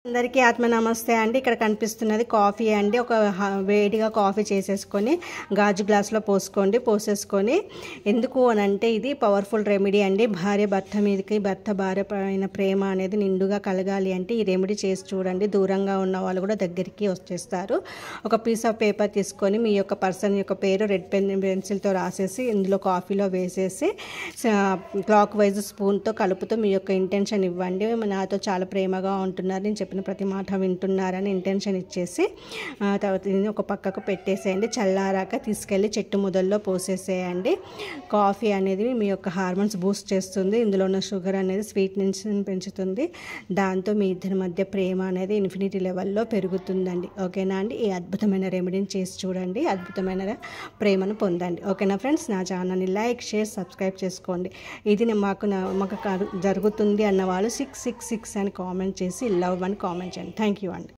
అందరికీ ఆత్మ నమస్తే అండి. ఇక్కడ కనిపిస్తున్నది కాఫీ అండి. ఒక వేడిగా కాఫీ చేసేసుకొని గాజు గ్లాస్లో పోసేసుకొని ఎందుకు అని అంటే ఇది పవర్ఫుల్ రెమెడీ అండి. భార్య భర్త మీదకి, భర్త భార్య పైన ప్రేమ అనేది నిండుగా కలగాలి అంటే ఈ రెమెడీ చేసి చూడండి. దూరంగా ఉన్న వాళ్ళు కూడా దగ్గరికి వచ్చేస్తారు. ఒక పీస్ ఆఫ్ పేపర్ తీసుకొని మీ యొక్క పర్సన్ యొక్క పేరు రెడ్ పెన్సిల్తో రాసేసి ఇందులో కాఫీలో వేసేసి క్లాక్ వైజ్ స్పూన్తో కలుపుతూ మీ యొక్క ఇంటెన్షన్ ఇవ్వండి. నాతో చాలా ప్రేమగా ఉంటున్నారు, నేను చెప్పిన ప్రతి మాట వింటున్నారని ఇంటెన్షన్ ఇచ్చేసి తర్వాత దీన్ని ఒక పక్కకు పెట్టేసేయండి. చల్లారాక తీసుకెళ్ళి చెట్టు మొదల్లో పోసేసేయండి. కాఫీ అనేది మీ యొక్క హార్మోన్స్ బూస్ట్ చేస్తుంది. ఇందులో ఉన్న షుగర్ అనేది స్వీట్నెస్ పెంచుతుంది. దాంతో మీ ఇద్దరి మధ్య ప్రేమ అనేది ఇన్ఫినిటీ లెవెల్లో పెరుగుతుందండి. ఓకేనా అండి? ఈ అద్భుతమైన రెమెడీని చేసి చూడండి, అద్భుతమైన ప్రేమను పొందండి. ఓకేనా ఫ్రెండ్స్? నా ఛానల్ని లైక్, షేర్, సబ్స్క్రైబ్ చేసుకోండి. ఇది మాకు జరుగుతుంది అన్న వాళ్ళు 666 అని కామెంట్ చేసి లవ్ అని కామెంట్ చేయండి. థ్యాంక్ యూ అండి.